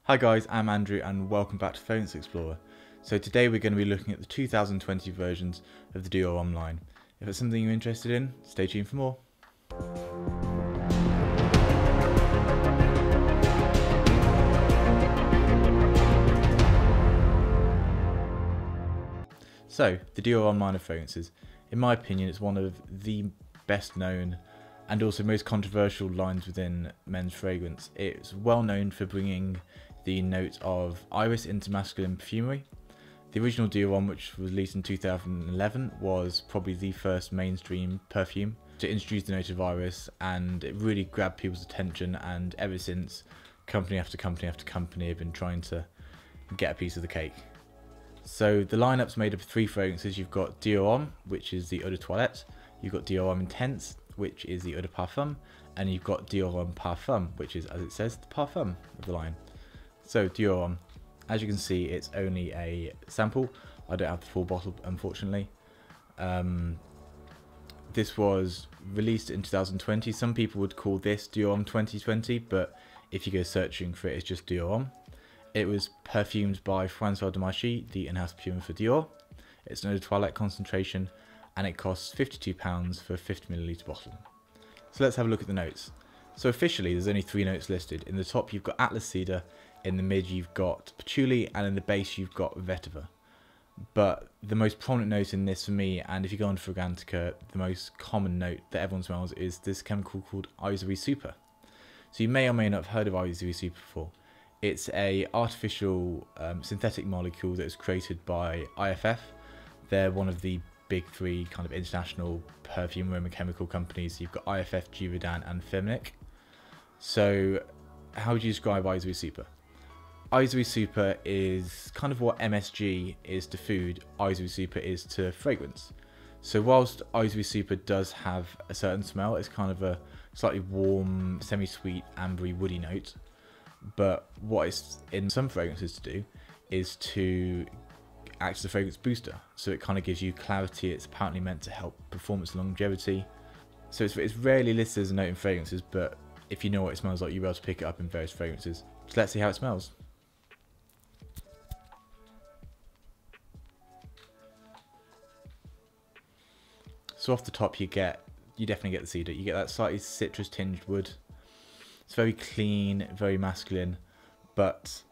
Hi guys, I'm Andrew and welcome back to Fragrance Explorer. So today we're going to be looking at the 2020 versions of the Dior Homme line. If it's something you're interested in, stay tuned for more. So, the Dior Homme line of fragrances, in my opinion, it's one of the best known and also most controversial lines within men's fragrance. It's well known for bringing the note of iris into masculine perfumery. The original Dior Homme, which was released in 2011, was probably the first mainstream perfume to introduce the note of iris, and it really grabbed people's attention, and ever since, company after company after company have been trying to get a piece of the cake. So the lineup's made up of three fragrances. You've got Dior Homme, which is the Eau de Toilette, you've got Dior Homme Intense, which is the Eau de Parfum, and you've got Dior Homme Parfum, which is, as it says, the parfum of the line. So Dior Homme, as you can see, it's only a sample. I don't have the full bottle, unfortunately. This was released in 2020. Some people would call this Dior Homme 2020, but if you go searching for it, it's just Dior Homme. It was perfumed by François de Marchy, the in-house perfumer for Dior. It's an Eau de Toilette concentration, and it costs £52 for a 50ml bottle. So let's have a look at the notes. So officially, there's only 3 notes listed. In the top, you've got Atlas Cedar, in the mid, you've got Patchouli, and in the base, you've got Vetiver. But the most prominent note in this for me, and if you go on Fragrantica, the most common note that everyone smells is this chemical called Isoe Super. So you may or may not have heard of Isoe Super before. It's a artificial synthetic molecule that is created by IFF. They're one of the big 3 kind of international perfume aroma chemical companies. You've got IFF, Givaudan, and Firmenich. So how would you describe Isoe Super? Isoe Super is kind of what MSG is to food, Isoe Super is to fragrance. So whilst Isoe Super does have a certain smell, it's kind of a slightly warm, semi-sweet, ambery, woody note. But what it's in some fragrances to do is to act as a fragrance booster. So it kind of gives you clarity. It's apparently meant to help performance longevity. So it's rarely listed as a note in fragrances, but if you know what it smells like, you'll be able to pick it up in various fragrances. So let's see how it smells. So off the top, you definitely get the cedar. You get that slightly citrus tinged wood. It's very clean, very masculine, but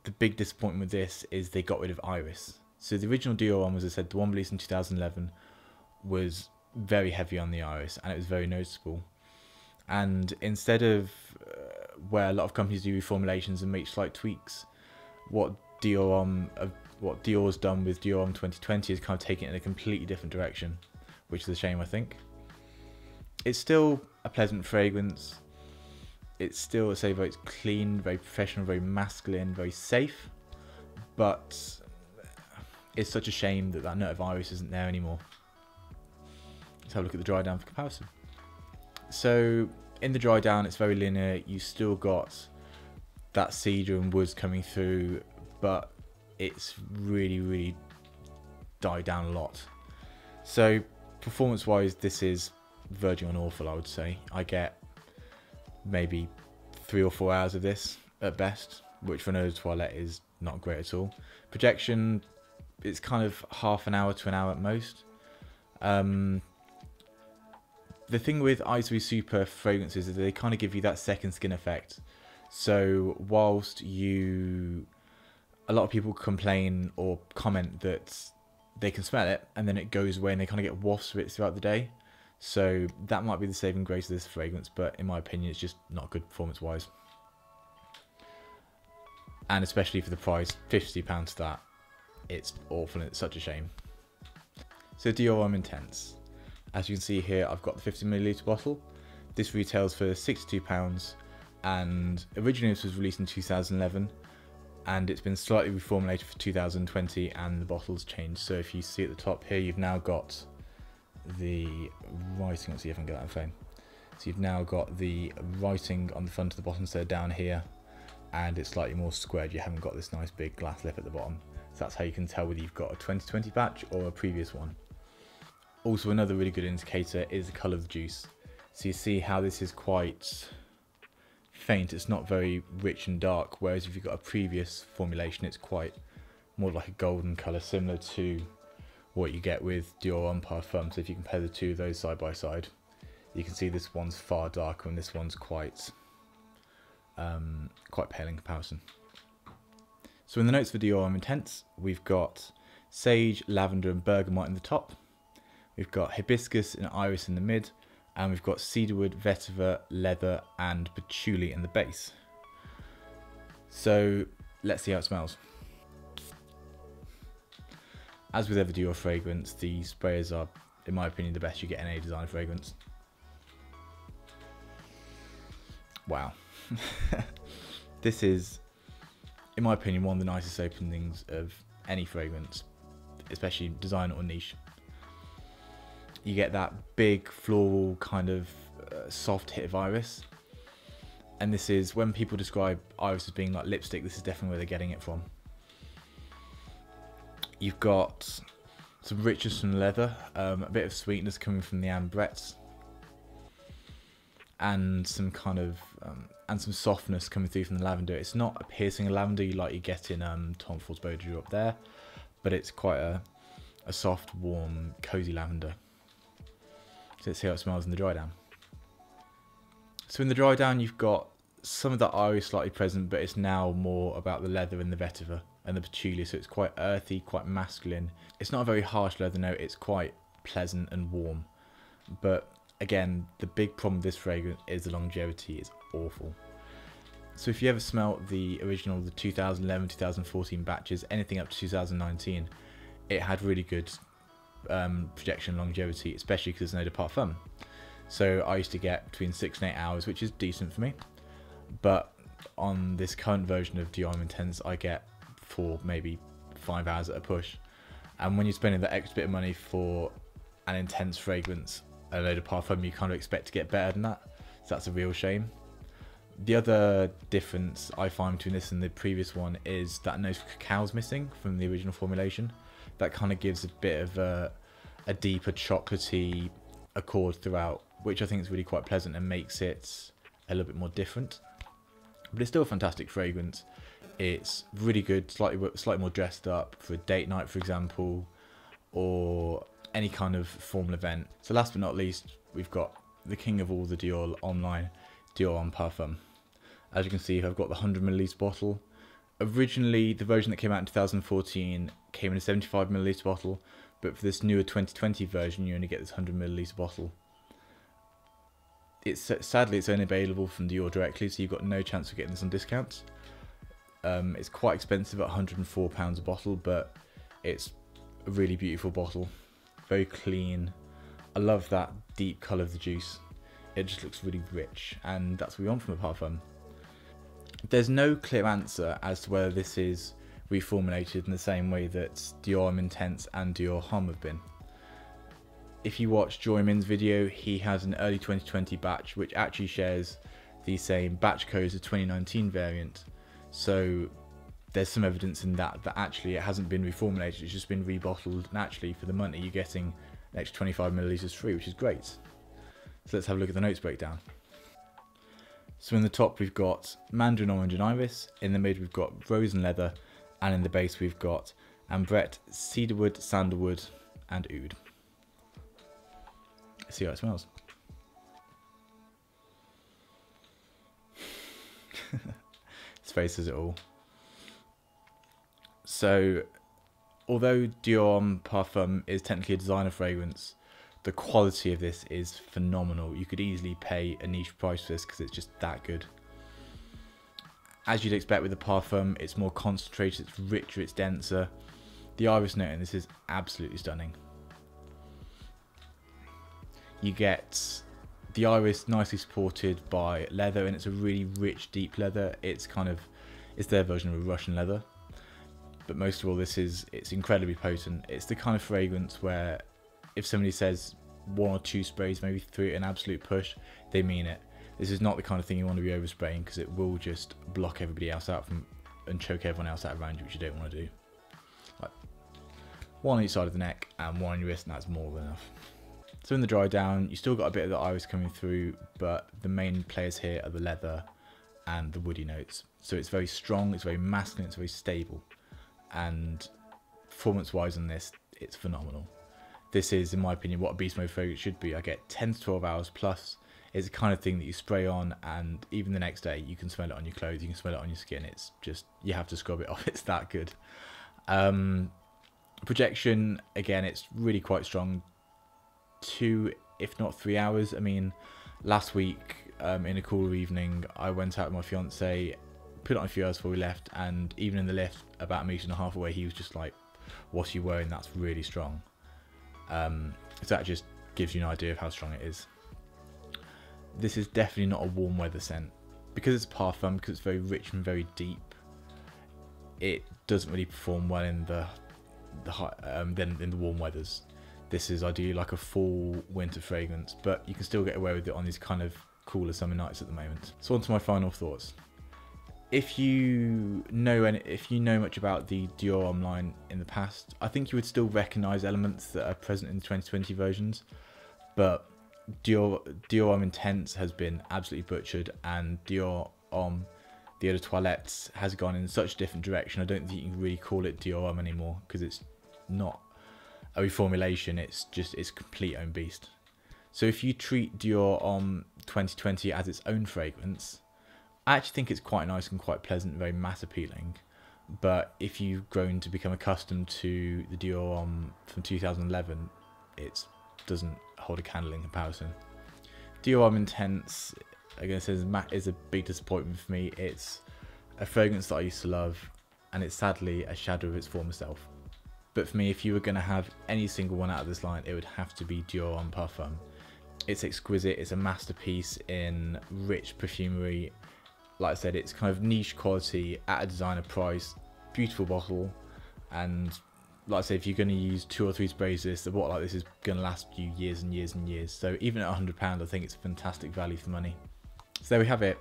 the big disappointment with this is they got rid of iris. So the original Dior Homme, as I said, the one released in 2011, was very heavy on the iris, and it was very noticeable. And instead of where a lot of companies do reformulations and make slight tweaks, what Dior's done with Dior Homme 2020 is kind of taking it in a completely different direction, which is a shame, I think. It's still a pleasant fragrance. It's still, I say, very clean, very professional, very masculine, very safe. But it's such a shame that that note of iris isn't there anymore. Let's have a look at the dry down for comparison. So in the dry down, it's very linear. You still got that cedar and woods coming through, but it's really, really died down a lot. So performance-wise, this is verging on awful, I would say. I get maybe 3 or 4 hours of this at best, which for an Eau de Toilette is not great at all. Projection, it's kind of half an hour to an hour at most. The thing with Isoe Super fragrances is they kind of give you that second skin effect. So whilst a lot of people complain or comment that they can smell it and then it goes away and they kind of get wafts of it throughout the day. So that might be the saving grace of this fragrance, but in my opinion, it's just not good performance-wise. And especially for the price, £50 for that, it's awful and it's such a shame. So Dior Homme Intense. As you can see here, I've got the 50ml bottle. This retails for £62, and originally this was released in 2011, and it's been slightly reformulated for 2020, and the bottle's changed. So if you see at the top here, you've now got the writing. Let's see if I can get that in frame. So you've now got the writing on the front of the bottle instead of down here, and it's slightly more squared. You haven't got this nice big glass lip at the bottom. So that's how you can tell whether you've got a 2020 batch or a previous one. Also, another really good indicator is the colour of the juice. So you see how this is quite faint, it's not very rich and dark, whereas if you've got a previous formulation, it's quite more like a golden colour, similar to what you get with Dior Homme Parfum. So if you compare the two of those side by side, you can see this one's far darker and this one's quite pale in comparison. So in the notes for Dior Homme Intense, we've got sage, lavender and bergamot in the top. We've got hibiscus and iris in the mid, and we've got cedarwood, vetiver, leather and patchouli in the base. So let's see how it smells. As with every Dior fragrance, the sprayers are, in my opinion, the best you get in any designer fragrance. Wow. This is, in my opinion, one of the nicest openings of any fragrance, especially designer or niche. You get that big floral kind of soft hit of iris. And this is, when people describe iris as being like lipstick, this is definitely where they're getting it from. You've got some richness from the leather, a bit of sweetness coming from the ambrettes, and some kind of and some softness coming through from the lavender. It's not a piercing lavender like you get in Tom Ford's Beau de Jour up there, but it's quite a soft, warm, cozy lavender. So let's see how it smells in the dry down. So in the dry down, you've got some of that iris slightly present, but it's now more about the leather and the vetiver and the patchouli, so it's quite earthy, quite masculine. It's not a very harsh leather note, it's quite pleasant and warm. But again, the big problem with this fragrance is the longevity. It's awful. So if you ever smelt the original, the 2011, 2014 batches, anything up to 2019, it had really good projection longevity, especially because there's no de parfum. So I used to get between 6 and 8 hours, which is decent for me. But on this current version of Dior Homme Intense, I get 4, maybe 5 hours at a push. And when you're spending that extra bit of money for an intense fragrance, a load of parfum, you kind of expect to get better than that. So that's a real shame. The other difference I find between this and the previous one is that note of cacao's missing from the original formulation. That kind of gives a bit of a deeper chocolatey accord throughout, which I think is really quite pleasant and makes it a little bit more different. But it's still a fantastic fragrance. It's really good, slightly more dressed up for a date night, for example, or any kind of formal event. So last but not least, we've got the king of all the Dior online, Dior Homme Parfum. As you can see, I've got the 100ml bottle. Originally, the version that came out in 2014 came in a 75ml bottle, but for this newer 2020 version, you only get this 100ml bottle. Sadly, it's only available from Dior directly, so you've got no chance of getting this on discounts. It's quite expensive at £104 a bottle, but it's a really beautiful bottle. Very clean. I love that deep colour of the juice. It just looks really rich, and that's what we want from a parfum. There's no clear answer as to whether this is reformulated in the same way that Dior Homme Intense and Dior Homme have been. If you watch Joy Min's video, he has an early 2020 batch which actually shares the same batch codes as the 2019 variant. So there's some evidence in that actually it hasn't been reformulated, it's just been rebottled, and actually for the money you're getting an extra 25ml free, which is great. So let's have a look at the notes breakdown. So in the top we've got mandarin orange and iris, in the mid we've got rose and leather, and in the base we've got ambrette, cedarwood, sandalwood and oud. Let's see how it smells. His face says it all. So although Dior Homme Parfum is technically a designer fragrance, the quality of this is phenomenal. You could easily pay a niche price for this because it's just that good. As you'd expect with the parfum, it's more concentrated, it's richer, it's denser. The iris note in this is absolutely stunning. You get the iris nicely supported by leather, and it's a really rich, deep leather. It's their version of a Russian leather. But most of all, it's incredibly potent. It's the kind of fragrance where if somebody says 1 or 2 sprays, maybe 3 at an absolute push, they mean it. This is not the kind of thing you want to be overspraying, because it will just block everybody else out and choke everyone else out around you, which you don't want to do. Like 1 on each side of the neck and 1 on your wrist, and that's more than enough. So in the dry down, you still got a bit of the iris coming through, but the main players here are the leather and the woody notes. So it's very strong, it's very masculine, it's very stable, and performance wise on this, it's phenomenal. This is, in my opinion, what a beast mode fragrance should be. I get 10 to 12 hours plus. It's the kind of thing that you spray on, and even the next day you can smell it on your clothes, you can smell it on your skin. It's just, you have to scrub it off, it's that good. Projection, again, it's really quite strong. 2, if not 3 hours. I mean, last week in a cooler evening, I went out with my fiance, put it on a few hours before we left, and even in the lift about 1.5 meters away, he was just like, what are you wearing? That's really strong. So that just gives you an idea of how strong it is. This is definitely not a warm weather scent. Because it's parfum, because it's very rich and very deep, it doesn't really perform well in the warm weathers. This is ideally like a fall winter fragrance, but you can still get away with it on these kind of cooler summer nights at the moment. So on to my final thoughts. If you know much about the Dior Homme line in the past, I think you would still recognise elements that are present in the 2020 versions, but Dior Homme Intense has been absolutely butchered, and Dior Homme the Eau de Toilette has gone in such a different direction. I don't think you can really call it Dior Homme anymore, because it's not a reformulation, it's just its complete own beast. So if you treat Dior Homme 2020 as its own fragrance, I actually think it's quite nice and quite pleasant, very mass appealing. But if you've grown to become accustomed to the Dior Homme from 2011, it doesn't hold a candle in comparison. Dior Homme Intense, again, is a big disappointment for me. It's a fragrance that I used to love, and it's sadly a shadow of its former self. But for me, if you were going to have any single one out of this line, it would have to be Dior Homme Parfum. It's exquisite, it's a masterpiece in rich perfumery. Like I said, it's kind of niche quality at a designer price, beautiful bottle, and like I said, if you're going to use 2 or 3 sprays of this, a bottle like this is going to last you years and years and years. So even at £100, I think it's a fantastic value for money. So there we have it.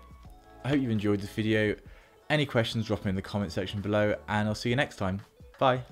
I hope you've enjoyed this video. Any questions, drop them in the comment section below, and I'll see you next time. Bye.